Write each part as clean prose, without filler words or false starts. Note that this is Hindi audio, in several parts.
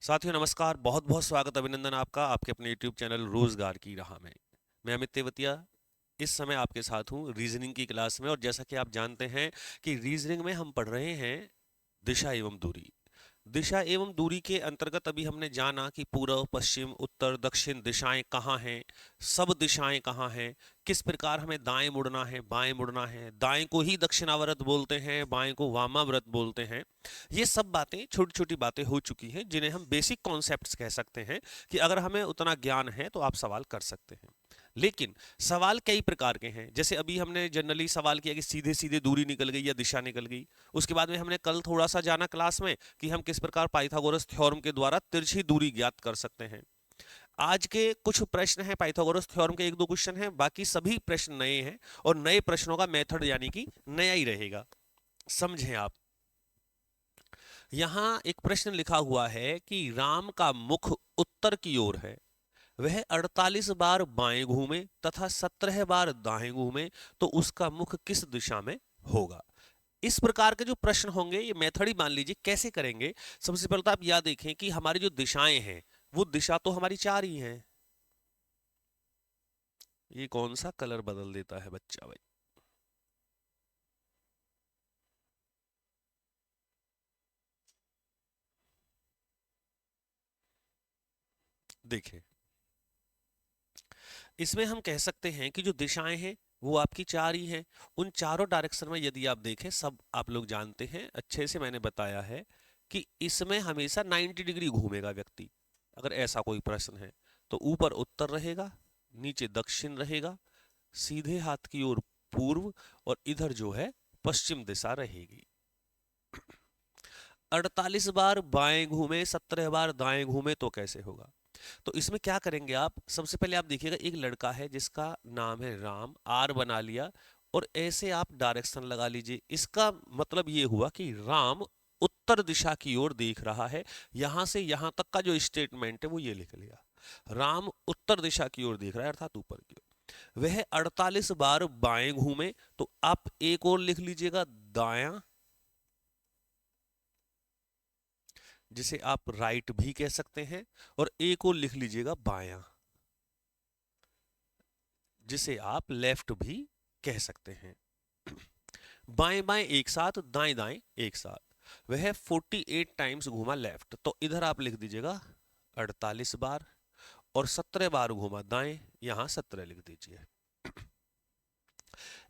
साथियों नमस्कार, बहुत बहुत स्वागत अभिनंदन आपका आपके अपने YouTube चैनल रोजगार की राह में। मैं अमित तेवतिया इस समय आपके साथ हूँ रीजनिंग की क्लास में। और जैसा कि आप जानते हैं कि रीजनिंग में हम पढ़ रहे हैं दिशा एवं दूरी। दिशा एवं दूरी के अंतर्गत अभी हमने जाना कि पूर्व पश्चिम उत्तर दक्षिण दिशाएं कहाँ हैं, सब दिशाएं कहाँ हैं, किस प्रकार हमें दाएं मुड़ना है बाएं मुड़ना है, दाएं को ही दक्षिणावर्त बोलते हैं बाएं को वामाव्रत बोलते हैं। ये सब बातें छोटी छोटी बातें हो चुकी हैं जिन्हें हम बेसिक कॉन्सेप्ट्स कह सकते हैं कि अगर हमें उतना ज्ञान है तो आप सवाल कर सकते हैं। लेकिन सवाल कई प्रकार के हैं। जैसे अभी हमने जनरली सवाल किया कि सीधे सीधे दूरी निकल गई या दिशा निकल गई। उसके बाद में हमने कल थोड़ा सा जाना क्लास में कि हम किस प्रकार पाइथागोरस थ्योरम के द्वारा तिरछी दूरी ज्ञात कर सकते हैं। आज के कुछ प्रश्न हैं पाइथागोरस थ्योरम के, एक दो क्वेश्चन हैं, बाकी सभी प्रश्न नए हैं। और नए प्रश्नों का मेथड यानी कि नया ही रहेगा। समझें आप। यहां एक प्रश्न लिखा हुआ है कि राम का मुख उत्तर की ओर है, वह 48 बार बाएं घूमे तथा 17 बार दाएं घूमे, तो उसका मुख किस दिशा में होगा। इस प्रकार के जो प्रश्न होंगे ये मेथड ही मान लीजिए कैसे करेंगे। सबसे पहले तो आप याद देखें कि हमारी जो दिशाएं हैं वो दिशा तो हमारी चार ही हैं। ये कौन सा कलर बदल देता है बच्चा भाई। देखें, इसमें हम कह सकते हैं कि जो दिशाएं हैं वो आपकी चार ही हैं। उन चारों डायरेक्शन में यदि आप देखें, सब आप लोग जानते हैं अच्छे से, मैंने बताया है कि इसमें हमेशा 90 डिग्री घूमेगा व्यक्ति। अगर ऐसा कोई प्रश्न है तो ऊपर उत्तर रहेगा, नीचे दक्षिण रहेगा, सीधे हाथ की ओर पूर्व, और इधर जो है पश्चिम दिशा रहेगी। 48 बार बाएं घूमे 17 बार दाएं घूमे तो कैसे होगा। तो इसमें क्या करेंगे आप, सबसे पहले आप देखिएगा एक लड़का है जिसका नाम है राम, आर बना लिया और ऐसे आप डायरेक्शन लगा लीजिए। इसका मतलब ये हुआ कि राम उत्तर दिशा की ओर देख रहा है। यहां से यहां तक का जो स्टेटमेंट है वो ये लिख लिया, राम उत्तर दिशा की ओर देख रहा है अर्थात ऊपर की ओर। वह 48 बार बाएं घूमे, तो आप एक और लिख लीजिएगा दायां, जिसे आप राइट भी कह सकते हैं, और एक और लिख लीजिएगा बायां, जिसे आप लेफ्ट भी कह सकते हैं। बाएं बाएं एक साथ, दाएं दाएं एक साथ। वह 48 टाइम्स घूमा लेफ्ट, तो इधर आप लिख दीजिएगा 48 बार, और 17 बार घूमा दाएं, यहां 17 लिख दीजिए।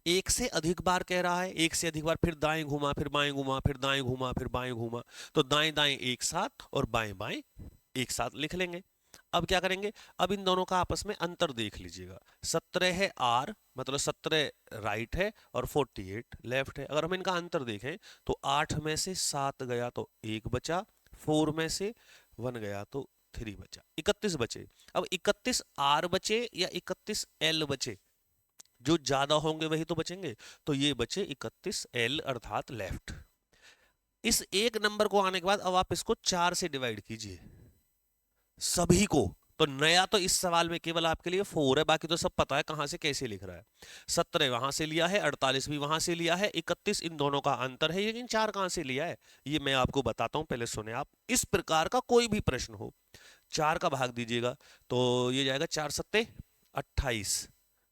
एक से अधिक बार कह रहा है, एक से अधिक बार, फिर दाएं घूमा फिर बाएं घूमा फिर दाएं घूमा फिर बाएं घूमा, तो दाएं दाएं एक साथ और बाएं बाएं एक साथ लिख लेंगे। अब क्या करेंगे, अब इन दोनों का आपस में अंतर देख लीजिएगा। 17 है आर, मतलब 17 राइट है और 48 लेफ्ट है। अगर हम इनका अंतर देखें तो 8 में से 7 गया तो 1 बचा, 4 में से 1 गया तो 3 बचा, 31 बचे। अब 31 आर बचे या 31 एल बचे, जो ज्यादा होंगे वही तो बचेंगे। तो ये बचे 31 एल अर्थात लेफ्ट। इस एक नंबर को आने के बाद अब आप इसको 4 से डिवाइड कीजिए सभी को। तो नया तो इस सवाल में केवल आपके लिए 4 है, बाकी तो सब पता है कहां से कैसे लिख रहा है। 17 वहां से लिया है, 48 भी वहां से लिया है, 31 इन दोनों का अंतर है, लेकिन 4 कहां से लिया है ये मैं आपको बताता हूं, पहले सुने आप। इस प्रकार का कोई भी प्रश्न हो, 4 का भाग दीजिएगा तो ये जाएगा 4 सत्ते 28,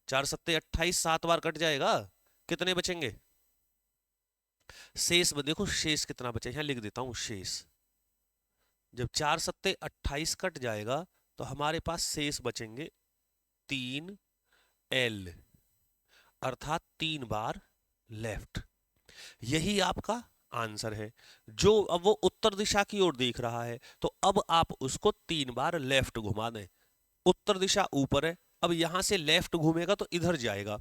4 सत्ते 28, 7 बार कट जाएगा, कितने बचेंगे शेष। देखो शेष कितना बचे, यहां लिख देता हूं शेष। जब 4 सत्ते 28 कट जाएगा तो हमारे पास शेष बचेंगे 3 एल, अर्थात 3 बार लेफ्ट। यही आपका आंसर है। जो अब वो उत्तर दिशा की ओर देख रहा है तो अब आप उसको 3 बार लेफ्ट घुमा दें। उत्तर दिशा ऊपर है, अब यहां से लेफ्ट घूमेगा तो इधर जाएगा।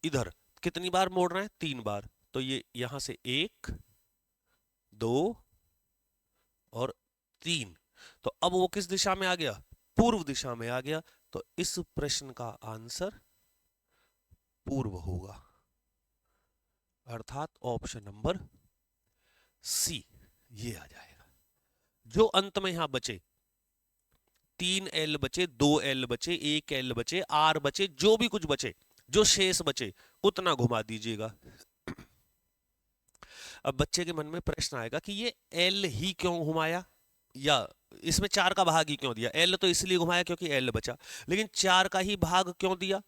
इधर कितनी बार मोड़ रहे हैं, 3 बार। तो ये यहां से 1 2 और 3, तो अब वो किस दिशा में आ गया, पूर्व दिशा में आ गया। तो इस प्रश्न का आंसर पूर्व होगा, अर्थात ऑप्शन नंबर सी ये आ जाएगा। जो अंत में यहां बचे 3 एल बचे, 2 एल बचे, 1 एल बचे, आर बचे, जो भी कुछ बचे, जो शेष बचे उतना घुमा दीजिएगा। अब बच्चे के मन में प्रश्न आएगा कि ये एल ही क्यों घुमाया, या इसमें 4 का भाग ही क्यों दिया? एल तो इसलिए घुमाया क्योंकि एल बचा, लेकिन 4 का ही भाग क्यों दिया?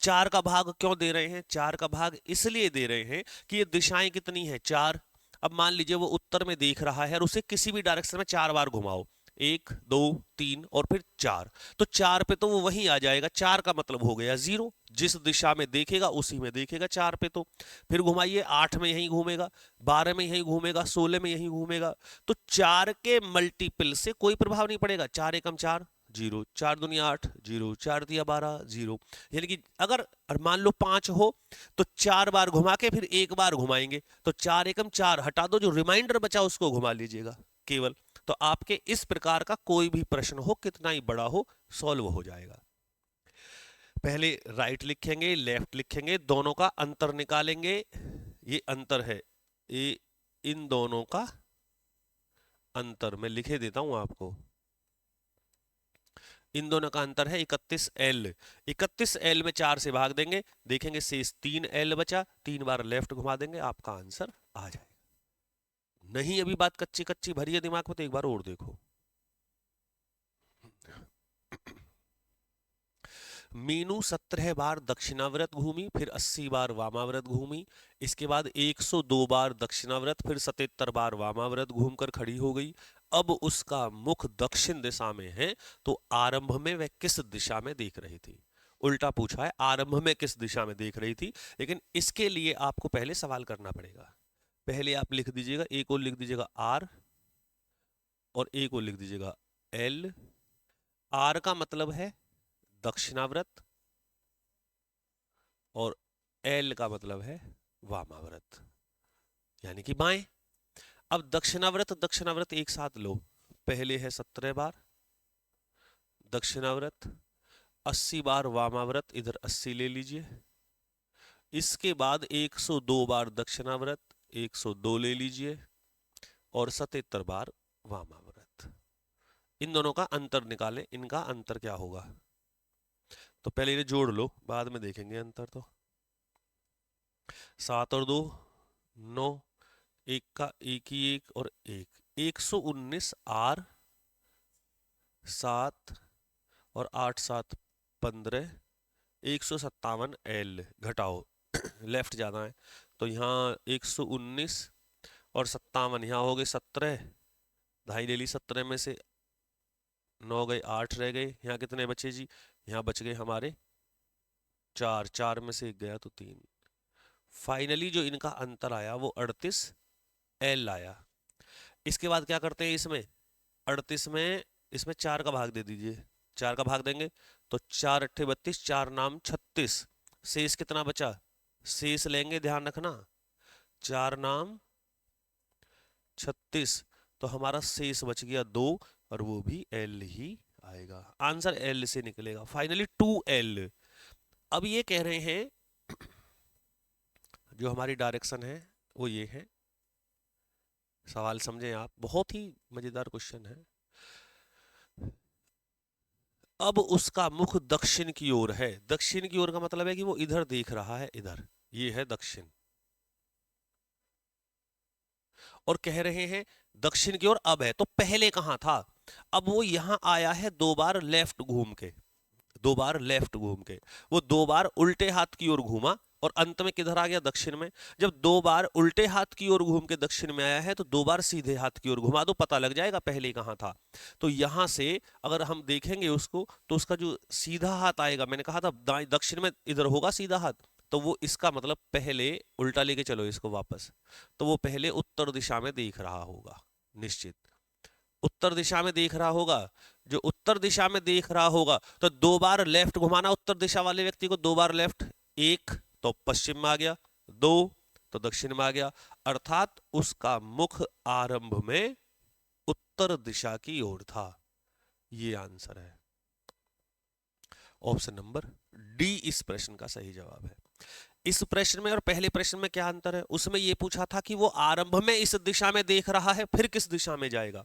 4 का भाग क्यों दे रहे हैं? 4 का भाग इसलिए दे रहे हैं कि ये दिशाएं कितनी है? 4। अब मान लीजिए वो उत्तर में देख रहा है और उसे किसी भी डायरेक्शन में 4 बार घुमाओ, 1 2 3 और फिर 4, तो 4 पे तो वो वहीं आ जाएगा। 4 का मतलब हो गया 0, जिस दिशा में देखेगा उसी में देखेगा 4 पे। तो फिर घुमाइए, 8 में यहीं घूमेगा, 12 में यहीं घूमेगा, 16 में यहीं घूमेगा। तो 4 के मल्टीपल से कोई प्रभाव नहीं पड़ेगा। 4 एकम 4, 0, 4 दूनी 8, 0, 4 दिया 12, 0। यानी कि अगर मान लो 5 हो तो 4 बार घुमा के फिर एक बार घुमाएंगे, तो 4 एकम 4 हटा दो, जो रिमाइंडर बचा उसको घुमा लीजिएगा केवल। तो आपके इस प्रकार का कोई भी प्रश्न हो, कितना ही बड़ा हो, सॉल्व हो जाएगा। पहले राइट लिखेंगे, लेफ्ट लिखेंगे, दोनों का अंतर निकालेंगे। ये अंतर है, ये इन दोनों का अंतर मैं लिखे देता हूं आपको। इन दोनों का अंतर है 31L। 31L में 4 से भाग देंगे, देखेंगे शेष 3L बचा, 3 बार लेफ्ट घुमा देंगे, आपका आंसर आ जाएगा। नहीं अभी बात कच्ची कच्ची भरी है दिमाग में, तो एक बार और देखो। मीनू 17 बार दक्षिणाव्रत घूमी, फिर 80 बार वामाव्रत घूमी, इसके बाद 102 बार दक्षिणाव्रत, फिर 77 बार वामाव्रत घूमकर खड़ी हो गई। अब उसका मुख दक्षिण दिशा में है, तो आरंभ में वह किस दिशा में देख रही थी? उल्टा पूछा है, आरंभ में किस दिशा में देख रही थी। लेकिन इसके लिए आपको पहले सवाल करना पड़ेगा। पहले आप लिख दीजिएगा, एक और लिख दीजिएगा आर और एक और लिख दीजिएगा एल। आर का मतलब है दक्षिणाव्रत और एल का मतलब है वामाव्रत, यानी कि बाएं। अब दक्षिणाव्रत दक्षिणाव्रत एक साथ लो, पहले है 17 बार दक्षिणाव्रत, 80 बार वामाव्रत, इधर 80 ले लीजिए। इसके बाद 102 बार दक्षिणाव्रत, 102 ले लीजिए, और 77 बार वामाव्रत। इन दोनों का अंतर निकालें, इनका अंतर क्या होगा? तो पहले इन्हें जोड़ लो, बाद में देखेंगे अंतर। तो 7 और 2 9, एक का एक ही एक और एक, 119 आर, 7 और 8 7 15, 157 एल घटाओ लेफ्ट जाना है, तो यहाँ 119 और 57, यहाँ हो गए 17, ढाई ले ली 17 में से, 9 गए, 8 रह गए, यहाँ कितने बचे जी? यहाँ बच गए हमारे 4, 4 में से एक गया तो 3। फाइनली जो इनका अंतर आया वो 38L आया। इसके बाद क्या करते हैं, इसमें 38 में इसमें 4 का भाग दे दीजिए, 4 का भाग देंगे तो 4 अट्ठे 32, 4 नाम 36, शेष कितना बचा? शेष लेंगे, ध्यान रखना, 4 नाम 36, तो हमारा शेष बच गया 2, और वो भी L ही आएगा। आंसर L से निकलेगा। Finally 2L। अब ये कह रहे हैं जो हमारी डायरेक्शन है वो ये है। सवाल समझें आप, बहुत ही मजेदार क्वेश्चन है। अब उसका मुख दक्षिण की ओर है। दक्षिण की ओर का मतलब है कि वो इधर देख रहा है, इधर, ये है दक्षिण। और कह रहे हैं दक्षिण की ओर अब है, तो पहले कहां था? अब वो यहां आया है 2 बार लेफ्ट घूम के, 2 बार लेफ्ट घूम के, वो 2 बार उल्टे हाथ की ओर घूमा और अंत में किधर आ गया? दक्षिण में। जब 2 बार उल्टे हाथ की ओर घूम के दक्षिण में आया है, तो 2 बार सीधे हाथ की ओर घुमा दो, पता लग जाएगा पहले कहां था। तो यहां से अगर हम देखेंगे उसको, तो उसका जो सीधा हाथ आएगा, मैंने कहा था दक्षिण में इधर होगा सीधा हाथ, तो वो इसका मतलब पहले उल्टा लेके चलो इसको वापस, तो वो पहले उत्तर दिशा में देख रहा होगा, निश्चित उत्तर दिशा में देख रहा होगा। जो उत्तर दिशा में देख रहा होगा तो 2 बार लेफ्ट घुमाना उत्तर दिशा वाले व्यक्ति को, 2 बार लेफ्ट, 1 तो पश्चिम में आ गया, 2 तो दक्षिण में आ गया, अर्थात उसका मुख आरंभ में उत्तर दिशा की ओर था। ये आंसर है, ऑप्शन नंबर डी इस प्रश्न का सही जवाब है। इस प्रश्न में और पहले प्रश्न में क्या अंतर है? उसमें यह पूछा था कि वो आरंभ में इस दिशा में देख रहा है, फिर किस दिशा में जाएगा।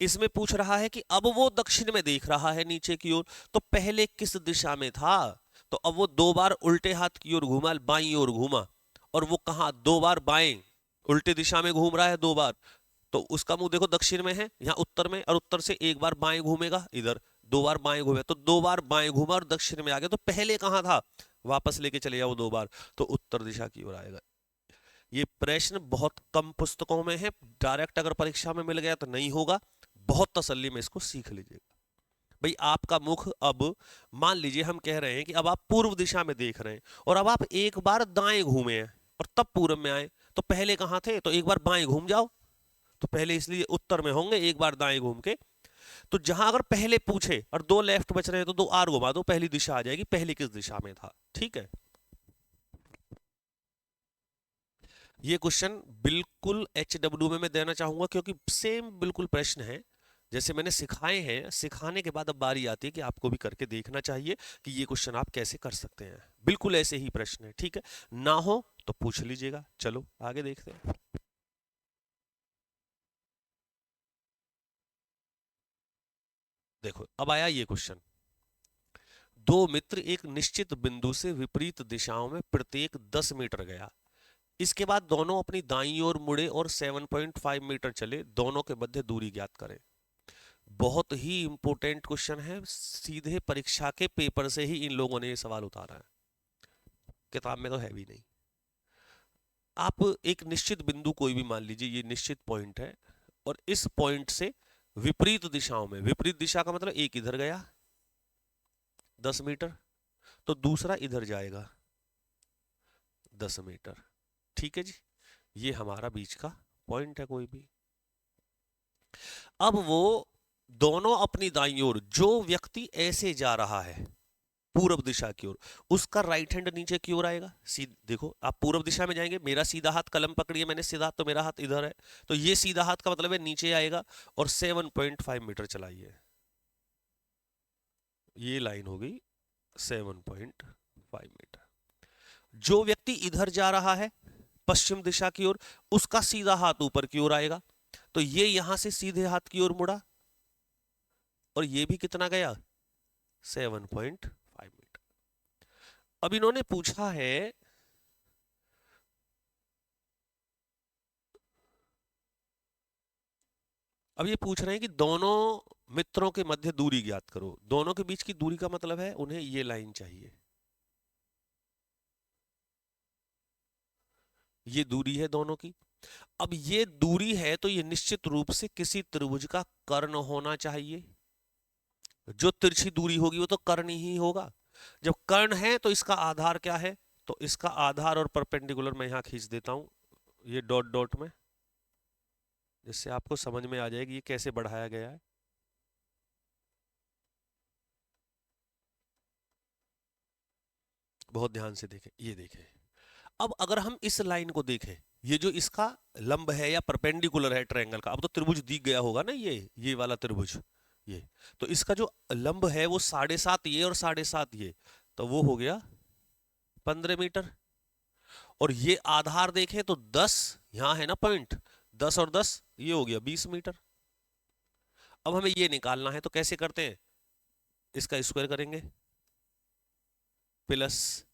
इसमें पूछ रहा है कि अब वो दक्षिण में देख रहा है नीचे की ओर, तो पहले किस दिशा में था? तो अब वो 2 बार उल्टे हाथ की ओर घूमा, बाईं ओर घूमा, और वो कहा 2 बार बाएं उल्टे दिशा में घूम रहा है 2 बार, तो उसका मुंह देखो दक्षिण में है, यहाँ उत्तर में, और उत्तर से एक बार बाएं घूमेगा इधर, दो बार बाएं घूमे, तो दो बार बाएं घूमा और दक्षिण में आ गया, तो पहले कहाँ था, वापस लेके चले जाओ दो बार, तो उत्तर दिशा की ओर आएगा। ये प्रश्न बहुत कम पुस्तकों में है, डायरेक्ट अगर परीक्षा में मिल गया तो नहीं होगा, बहुत तसल्ली में इसको सीख लीजिएगा। भाई आपका मुख अब, मान लीजिए हम कह रहे हैं कि अब आप पूर्व दिशा में देख रहे हैं और अब आप एक बार दाएं घूमे हैं और तब पूर्व में आए, तो पहले कहाँ थे, तो एक बार बाएं घूम जाओ, तो पहले इसलिए उत्तर में होंगे, एक बार दाएं घूम के, तो जहां अगर पहले पूछे और दो लेफ्ट बच रहे हैं तो दो आर घुमा दो, पहली दिशा आ जाएगी, पहले किस दिशा में था। ठीक है, ये क्वेश्चन बिल्कुल HW में मैं देना चाहूंगा, क्योंकि सेम बिल्कुल प्रश्न है जैसे मैंने सिखाए हैं। सिखाने के बाद अब बारी आती है कि आपको भी करके देखना चाहिए कि ये क्वेश्चन आप कैसे कर सकते हैं। बिल्कुल ऐसे ही प्रश्न है, ठीक है, ना हो तो पूछ लीजिएगा। चलो आगे देखते हैं। देखो अब आया ये क्वेश्चन, दो मित्र एक निश्चित बिंदु से विपरीत दिशाओं में प्रत्येक 10 मीटर गया, इसके बाद दोनों अपनी दाईं ओर मुड़े और 7.5 मीटर चले, दोनों के मध्य दूरी ज्ञात करें। बहुत ही इंपॉर्टेंट क्वेश्चन है, सीधे परीक्षा के पेपर से ही इन लोगों ने ये सवाल उतारा है, किताब में तो है भी नहीं। आप एक निश्चित बिंदु कोई भी मान लीजिए, ये निश्चित पॉइंट है, और इस पॉइंट से विपरीत दिशाओं में, विपरीत दिशा का मतलब एक इधर गया 10 मीटर, तो दूसरा इधर जाएगा 10 मीटर। ठीक है जी, ये हमारा बीच का पॉइंट है कोई भी। अब वो दोनों अपनी दाईं ओर, जो व्यक्ति ऐसे जा रहा है पूर्व दिशा की ओर, उसका राइट हैंड नीचे की ओर आएगा। देखो आप पूर्व दिशा में जाएंगे, मेरा सीधा हाथ, कलम पकड़िए मैंने सीधा, तो मेरा हाथ इधर है, तो ये सीधा हाथ का मतलब है नीचे आएगा, और 7.5 मीटर चलाइए, ये लाइन हो गई 7.5 मीटर। जो व्यक्ति इधर जा रहा है पश्चिम दिशा की ओर, उसका सीधा हाथ ऊपर की ओर आएगा, तो ये यहां से सीधे हाथ की ओर मुड़ा, और ये भी कितना गया 7.5 मीटर। अब इन्होंने पूछा है, अब ये पूछ रहे हैं कि दोनों मित्रों के मध्य दूरी ज्ञात करो। दोनों के बीच की दूरी का मतलब है उन्हें ये लाइन चाहिए, ये दूरी है दोनों की। अब ये दूरी है तो ये निश्चित रूप से किसी त्रिभुज का कर्ण होना चाहिए, जो तिरछी दूरी होगी वो तो कर्ण ही होगा। जब कर्ण है तो इसका आधार क्या है, तो इसका आधार और परपेंडिकुलर मैं यहां खींच देता हूं, ये डॉट डॉट में, जिससे आपको समझ में आ जाएगी ये कैसे बढ़ाया गया है। बहुत ध्यान से देखें, ये देखें। अब अगर हम इस लाइन को देखें, ये जो इसका लंब है या परपेंडिकुलर है ट्रायंगल का, अब तो त्रिभुज दिख गया होगा ना, ये वाला त्रिभुज, ये तो इसका जो लंब है वो 7.5 ये और 7.5 ये, तो वो हो गया 15 मीटर। और ये आधार देखें तो 10 यहां है ना पॉइंट, 10 और 10 ये हो गया 20 मीटर। अब हमें ये निकालना है, तो कैसे करते हैं, इसका स्क्वायर करेंगे प्लस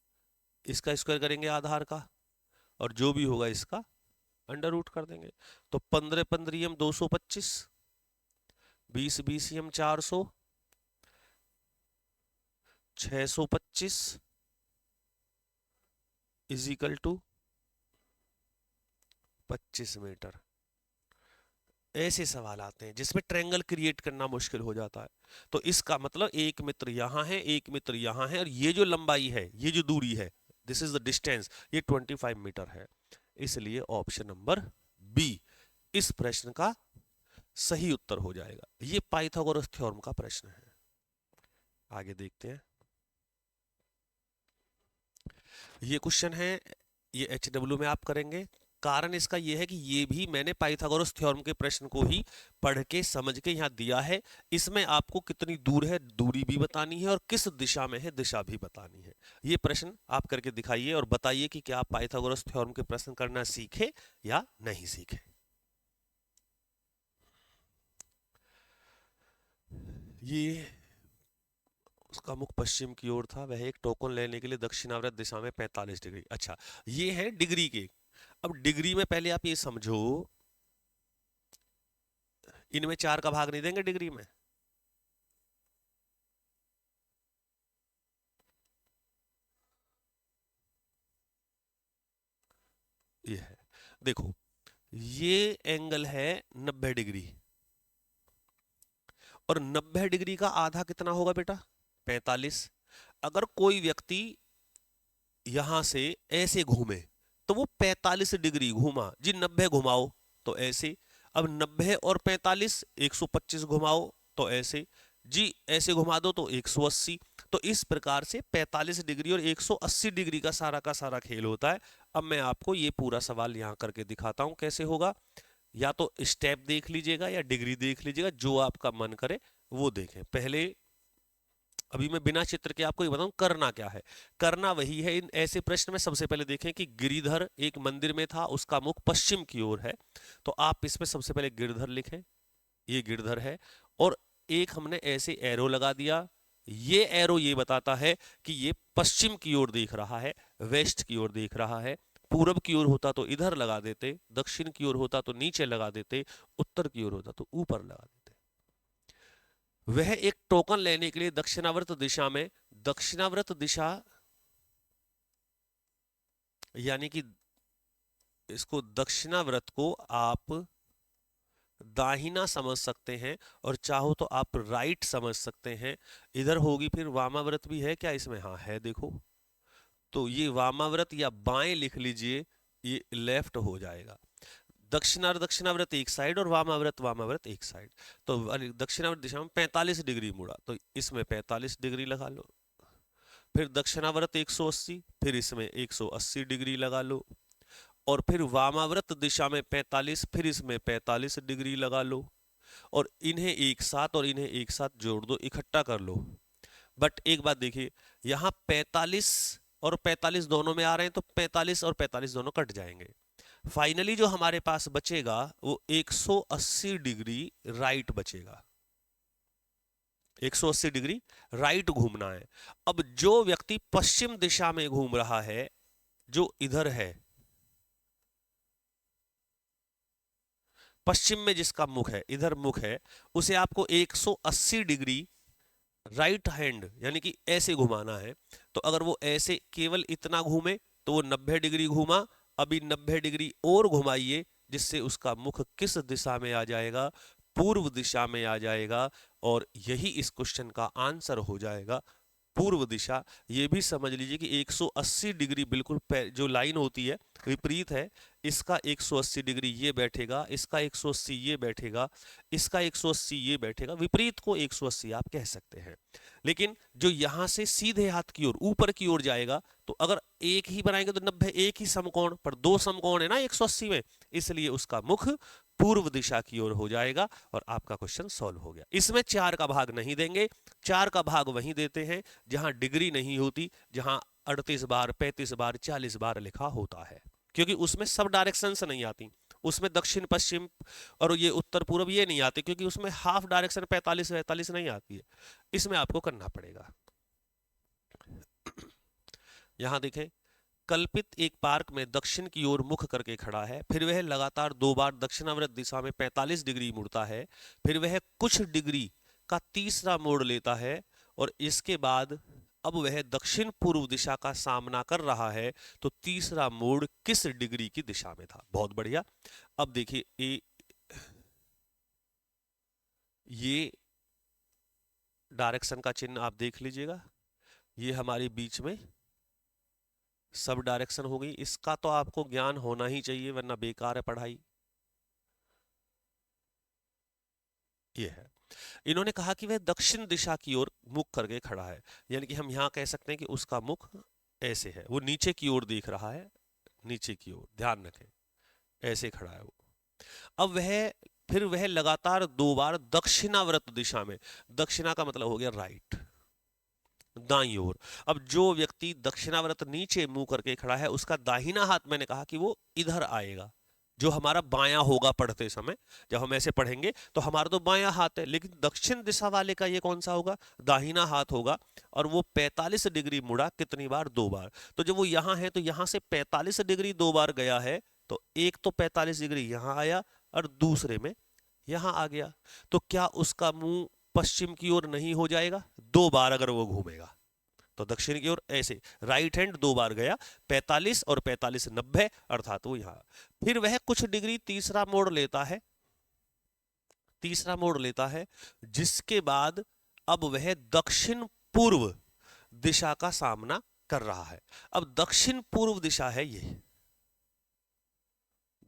इसका स्क्वायर करेंगे आधार का, और जो भी होगा इसका अंडर रूट कर देंगे। तो 15 15 225, 20 20 400, 625 इज इक्वल टू 25 मीटर। ऐसे सवाल आते हैं जिसमें ट्रायंगल क्रिएट करना मुश्किल हो जाता है। तो इसका मतलब एक मित्र यहां है, एक मित्र यहां है, और ये जो लंबाई है, ये जो दूरी है, दिस इज द डिस्टेंस, ये 25 मीटर है। इसलिए ऑप्शन नंबर बी इस प्रश्न का सही उत्तर हो जाएगा। ये पाइथागोरस थ्योरम का प्रश्न है। आगे देखते हैं। ये क्वेश्चन है, ये HW में आप करेंगे। कारण इसका यह है कि ये भी मैंने पाइथागोरस थ्योरम के प्रश्न को ही पढ़ के समझ के यहाँ दिया है। इसमें आपको कितनी दूर है दूरी भी बतानी है, और किस दिशा में है दिशा भी बतानी है। ये प्रश्न आप करके दिखाइए और बताइए कि क्या आप पाइथागोरस थ्योरम के प्रश्न करना सीखे या नहीं सीखे। ये उसका मुख पश्चिम की ओर था, वह एक टोकन लेने के लिए दक्षिणावर्त दिशा में 45 डिग्री। अच्छा, ये है डिग्री के। अब डिग्री में पहले आप ये समझो इनमें 4 का भाग नहीं देंगे डिग्री में। ये है, देखो ये एंगल है 90 डिग्री, और 90 डिग्री का आधा कितना होगा बेटा, 45। अगर कोई व्यक्ति यहां से ऐसे घूमे तो वो 45 डिग्री घूमा जी, 90 घुमाओ तो ऐसे, अब 90 और 45 125 घुमाओ तो ऐसे जी, ऐसे घुमा दो तो 180। तो इस प्रकार से 45 डिग्री और 180 डिग्री का सारा खेल होता है। अब मैं आपको ये पूरा सवाल यहां करके दिखाता हूं कैसे होगा। या तो स्टेप देख लीजिएगा या डिग्री देख लीजिएगा, जो आपका मन करे वो देखें। पहले अभी मैं बिना चित्र के आपको ये बताऊं करना क्या है। करना वही है, इन ऐसे प्रश्न में सबसे पहले देखें कि गिरिधर एक मंदिर में था, उसका मुख पश्चिम की ओर है, तो आप इसमें सबसे पहले गिरधर लिखें, ये गिरधर है। और एक हमने ऐसे एरो लगा दिया, ये एरो ये बताता है कि ये पश्चिम की ओर देख रहा है, वेस्ट की ओर देख रहा है। पूरब की ओर होता तो इधर लगा देते, दक्षिण की ओर होता तो नीचे लगा देते, उत्तर की ओर होता तो ऊपर लगा देते। वह एक टोकन लेने के लिए दक्षिणावर्त दिशा में, दक्षिणावर्त दिशा यानी कि इसको दक्षिणावर्त को आप दाहिना समझ सकते हैं और चाहो तो आप राइट समझ सकते हैं। इधर होगी फिर वामाव्रत भी है क्या इसमें, हाँ है, देखो तो ये वामाव्रत या बाएं लिख लीजिए, ये लेफ्ट हो जाएगा। दक्षिणावर्त एक साइड और वामाव्रत एक साइड। तो दक्षिणावर्त दिशा में 45 डिग्री मुड़ा तो इसमें 45 डिग्री लगा लो, फिर दक्षिणावर्त 180, फिर इसमें 180 डिग्री लगा लो, और फिर वामाव्रत दिशा में 45, फिर इसमें 45 डिग्री लगा लो, और इन्हें एक साथ और इन्हें एक साथ जोड़ दो, इकट्ठा कर लो। बट एक बात देखिए, यहां 45 और 45 दोनों में आ रहे हैं, तो 45 और 45 दोनों कट जाएंगे। फाइनली जो हमारे पास बचेगा वो 180 डिग्री राइट बचेगा, 180 डिग्री राइट घूमना है। अब जो व्यक्ति पश्चिम दिशा में घूम रहा है, जो इधर है, पश्चिम में जिसका मुख है, इधर मुख है, उसे आपको 180 डिग्री राइट हैंड यानी कि ऐसे घुमाना है। तो अगर वो ऐसे केवल इतना घूमे तो वो 90 डिग्री घूमा, अभी 90 डिग्री और घुमाइए, जिससे उसका मुख किस दिशा में आ जाएगा, पूर्व दिशा में आ जाएगा, और यही इस क्वेश्चन का आंसर हो जाएगा, पूर्व दिशा। ये भी समझ लीजिए कि 180 डिग्री बिल्कुल जो लाइन होती है विपरीत है, इसका 180 डिग्री ये बैठेगा, इसका 180 ये बैठेगा, इसका 180 ये बैठेगा, विपरीत को 180 आप कह सकते हैं। लेकिन जो यहां से सीधे हाथ की ओर ऊपर की ओर जाएगा, तो अगर एक ही बनाएंगे तो 90 एक ही समकोण, पर दो समकोण है ना 180 में, इसलिए उसका मुख पूर्व दिशा की ओर हो जाएगा और आपका क्वेश्चन सॉल्व हो गया। इसमें 4 का भाग नहीं देंगे, 4 का भाग वहीं देते हैं जहां डिग्री नहीं होती, जहां 38 बार 35 बार 40 बार लिखा होता है, क्योंकि उसमें सब डायरेक्शन से नहीं आती, उसमें दक्षिण पश्चिम और ये उत्तर पूर्व ये नहीं आते, क्योंकि उसमें हाफ डायरेक्शन 45 45 नहीं आती है, इसमें आपको करना पड़ेगा। यहां देखें, कल्पित एक पार्क में दक्षिण की ओर मुख करके खड़ा है, फिर वह लगातार 2 बार दक्षिणावर्त दिशा में 45 डिग्री मुड़ता है, फिर वह कुछ डिग्री का तीसरा मोड़ लेता है, और इसके बाद अब वह दक्षिण पूर्व दिशा का सामना कर रहा है, तो तीसरा मोड़ किस डिग्री की दिशा में था। बहुत बढ़िया। अब देखिए ये डायरेक्शन का चिन्ह आप देख लीजिएगा, ये हमारी बीच में सब डायरेक्शन हो गई। इसका तो आपको ज्ञान होना ही चाहिए, वरना बेकार है पढ़ाई। ये है, इन्होंने कहा कि वह दक्षिण दिशा की ओर मुख करके खड़ा है, यानी कि हम यहां कह सकते हैं कि उसका मुख ऐसे है, वो नीचे की ओर देख रहा है, नीचे की ओर, ध्यान रखें ऐसे खड़ा है वो। अब फिर वह लगातार 2 बार दक्षिणावर्त दिशा में, दक्षिणा का मतलब हो गया राइट, दाईं ओर। अब जो व्यक्ति दक्षिणावर्त नीचे मुंह करके खड़ा है, उसका दाहिना हाथ मैंने कहा कि वो इधर आएगा, जो हमारा बायां होगा पढ़ते समय। जब हम ऐसे पढ़ेंगे तो हमारा तो बायां हाथ है, लेकिन दक्षिण दिशा वाले का ये कौन सा होगा, दाहिना हाथ होगा। और वो 45 डिग्री मुड़ा कितनी बार, 2 बार। तो जब वो यहां है तो यहां से 45 डिग्री 2 बार गया है, तो एक तो 45 डिग्री यहां आया और दूसरे में यहां आ गया, तो क्या उसका मुंह पश्चिम की ओर नहीं हो जाएगा? 2 बार अगर वो घूमेगा तो दक्षिण की ओर ऐसे राइट हैंड 2 बार गया, 45 और 45 90, अर्थात वो यहां। फिर वह कुछ डिग्री तीसरा मोड़ लेता है, तीसरा मोड़ लेता है, जिसके बाद अब वह दक्षिण पूर्व दिशा का सामना कर रहा है। अब दक्षिण पूर्व दिशा है ये,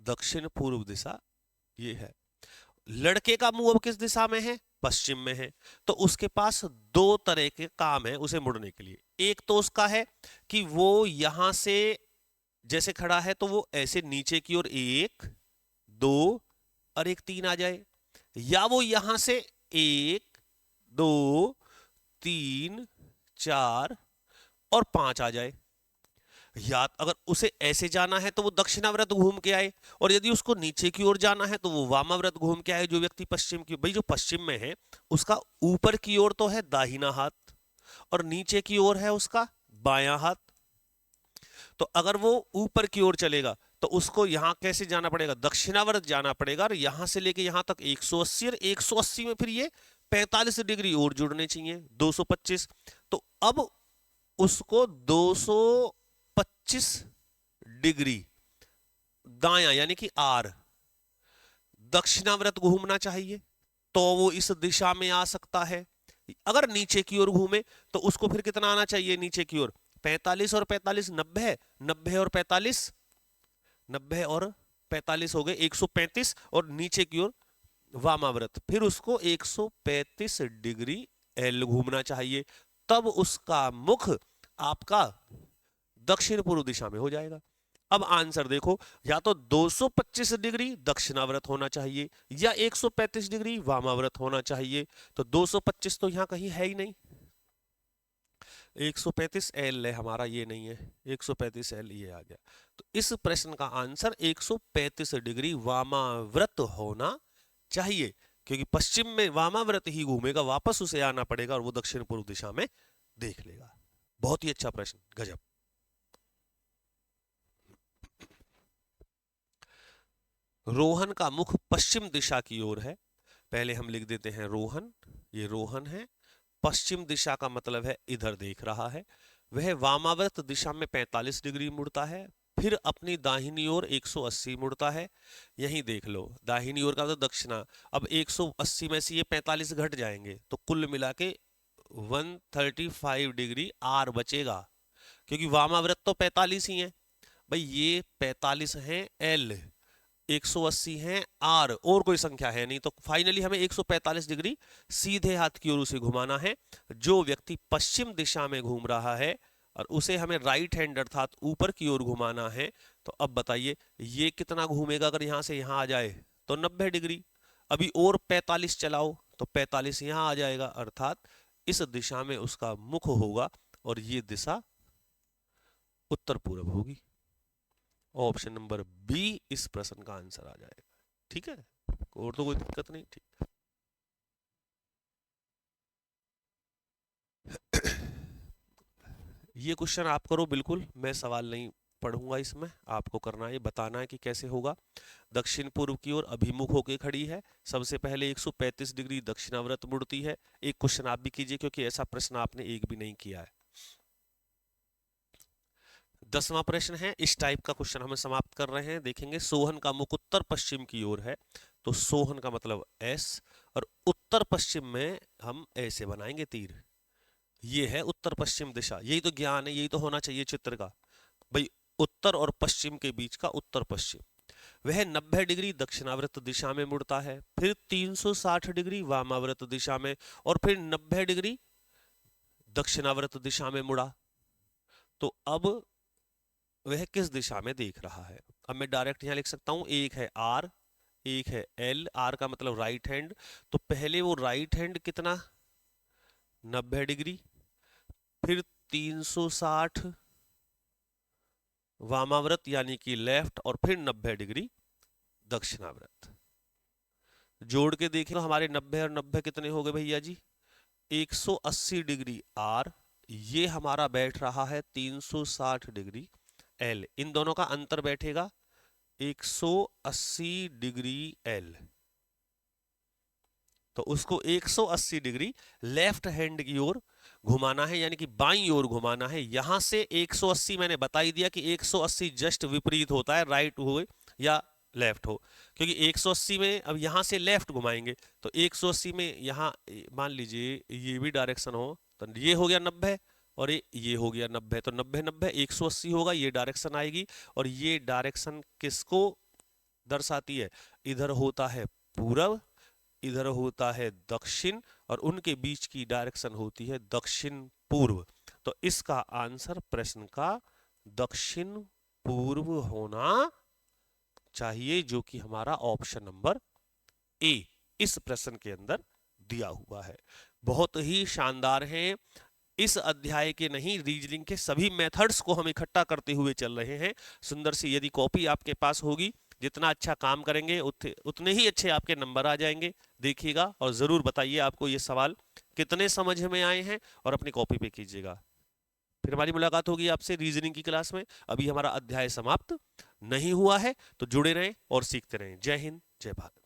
दक्षिण पूर्व दिशा ये है। लड़के का मुंह अब किस दिशा में है? पश्चिम में है। तो उसके पास 2 तरह के काम है उसे मुड़ने के लिए। एक तो उसका है कि वो यहां से जैसे खड़ा है तो वो ऐसे नीचे की ओर 1 2 और 1 3 आ जाए, या वो यहां से 1 2 3 4 और 5 आ जाए। या अगर उसे ऐसे जाना है तो वो दक्षिणाव्रत घूम के आए, और यदि उसको नीचे की ओर जाना है तो वो वामाव्रत घूम के आए। जो व्यक्ति पश्चिम की, भाई जो पश्चिम में है उसका ऊपर की ओर तो है दाहिना हाथ और नीचे की ओर है उसका बायां हाथ। तो अगर वो ऊपर की ओर चलेगा तो उसको यहां कैसे जाना पड़ेगा? दक्षिणावर्त जाना पड़ेगा, और यहां से लेके यहां तक 180, और 180 में फिर ये 45 डिग्री और जुड़ने चाहिए, 225। तो अब उसको 225 डिग्री दायां यानी कि आर दक्षिणावर्त घूमना चाहिए, तो वो इस दिशा में आ सकता है। अगर नीचे की ओर घूमे तो उसको फिर कितना आना चाहिए नीचे की ओर? 45 और 45 90, 90 और 45, 90 और 45 हो गए 135, और नीचे की ओर वामाव्रत, फिर उसको 135 डिग्री एल घूमना चाहिए। तब उसका मुख आपका दक्षिण पूर्व दिशा में हो जाएगा। अब आंसर देखो, या तो 225 डिग्री दक्षिणाव्रत होना चाहिए या 135 डिग्री वामाव्रत होना चाहिए। तो 225 तो यहां कहीं है ही नहीं, 135 एल है हमारा, ये नहीं है, 135 एल ये आ गया। तो इस प्रश्न का आंसर 135 डिग्री वामाव्रत होना चाहिए, क्योंकि पश्चिम में वामाव्रत ही घूमेगा, वापस उसे आना पड़ेगा और वो दक्षिण पूर्व दिशा में देख लेगा। बहुत ही अच्छा प्रश्न, गजब। रोहन का मुख पश्चिम दिशा की ओर है। पहले हम लिख देते हैं रोहन, ये रोहन है, पश्चिम दिशा का मतलब है इधर देख रहा है। वह वामावर्त दिशा में 45 डिग्री मुड़ता है, फिर अपनी दाहिनी ओर 180 मुड़ता है। यहीं देख लो, दाहिनी ओर का तो दक्षिणा। अब 180 में से ये 45 घट जाएंगे तो कुल मिला के 135 डिग्री आर बचेगा, क्योंकि वामाव्रत तो 45 ही है भाई, ये 45 है एल, 180 है आर, और कोई संख्या है नहीं। तो फाइनली हमें 145 डिग्री सीधे हाथ की ओर उसे घुमाना है। जो व्यक्ति पश्चिम दिशा में घूम रहा है और उसे हमें राइट हैंड अर्थात ऊपर की ओर घुमाना है, तो अब बताइए ये कितना घूमेगा? अगर यहां से यहां आ जाए तो 90 डिग्री, अभी और 45 चलाओ तो 45 यहां आ जाएगा, अर्थात इस दिशा में उसका मुख होगा और ये दिशा उत्तर पूर्व होगी। ऑप्शन नंबर बी इस प्रश्न का आंसर आ जाएगा। ठीक है, और तो कोई दिक्कत नहीं। ठीक, ये क्वेश्चन आप करो बिल्कुल, मैं सवाल नहीं पढ़ूंगा इसमें, आपको करना है ये बताना है कि कैसे होगा। दक्षिण पूर्व की ओर अभिमुख होकर खड़ी है, सबसे पहले 135 डिग्री दक्षिणाव्रत मुड़ती है। एक क्वेश्चन आप भी कीजिए, क्योंकि ऐसा प्रश्न आपने एक भी नहीं किया है। 10वां प्रश्न है, इस टाइप का क्वेश्चन हम समाप्त कर रहे हैं। देखेंगे सोहन का मुख उत्तर पश्चिम की ओर है, तो सोहन का मतलब एस, और उत्तर पश्चिम में हम ऐसे बनाएंगे तीर, ये है उत्तर पश्चिम दिशा। यही तो ज्ञान है, यही तो होना चाहिए चित्र का भाई, उत्तर और पश्चिम के बीच का उत्तर पश्चिम। वह 90 डिग्री दक्षिणावर्त दिशा में मुड़ता है, फिर 360 डिग्री वामावर्त दिशा में, और फिर 90 डिग्री दक्षिणावर्त दिशा में मुड़ा। तो अब वह किस दिशा में देख रहा है? अब मैं डायरेक्ट यहां लिख सकता हूं, एक है आर, एक है एल, आर का मतलब राइट हैंड, तो पहले वो राइट हैंड कितना 90 डिग्री, फिर 360 वामाव्रत यानी कि लेफ्ट, और फिर 90 डिग्री दक्षिणाव्रत। जोड़ के देखें तो हमारे 90 और 90 कितने हो गए भैया जी? 180 डिग्री आर, ये हमारा बैठ रहा है 360 डिग्री एल, इन दोनों का अंतर बैठेगा 180 डिग्री एल। तो उसको 180 डिग्री लेफ्ट हैंड की ओर घुमाना है, यानी कि बाईं ओर घुमाना है। यहां से 180 मैंने बता ही दिया कि 180 जस्ट विपरीत होता है, राइट हो या लेफ्ट हो, क्योंकि 180 में अब यहां से लेफ्ट घुमाएंगे तो 180 में यहां मान लीजिए ये भी डायरेक्शन हो तो ये हो गया 90 और ये हो गया 90, तो 90 90 180 होगा, ये डायरेक्शन आएगी। और ये डायरेक्शन किसको दर्शाती है? इधर होता है पूरब, इधर होता है दक्षिण, और उनके बीच की डायरेक्शन होती है दक्षिण पूर्व। तो इसका आंसर प्रश्न का दक्षिण पूर्व होना चाहिए, जो कि हमारा ऑप्शन नंबर ए इस प्रश्न के अंदर दिया हुआ है। बहुत ही शानदार है। इस अध्याय के नहीं, रीजनिंग के सभी मेथड्स को हम इकट्ठा करते हुए चल रहे हैं। सुंदर सी यदि कॉपी आपके पास होगी, जितना अच्छा काम करेंगे उतने ही अच्छे आपके नंबर आ जाएंगे। देखिएगा और जरूर बताइए आपको ये सवाल कितने समझ में आए हैं, और अपनी कॉपी पे कीजिएगा। फिर हमारी मुलाकात होगी आपसे रीजनिंग की क्लास में। अभी हमारा अध्याय समाप्त नहीं हुआ है, तो जुड़े रहें और सीखते रहें। जय हिंद, जय भारत।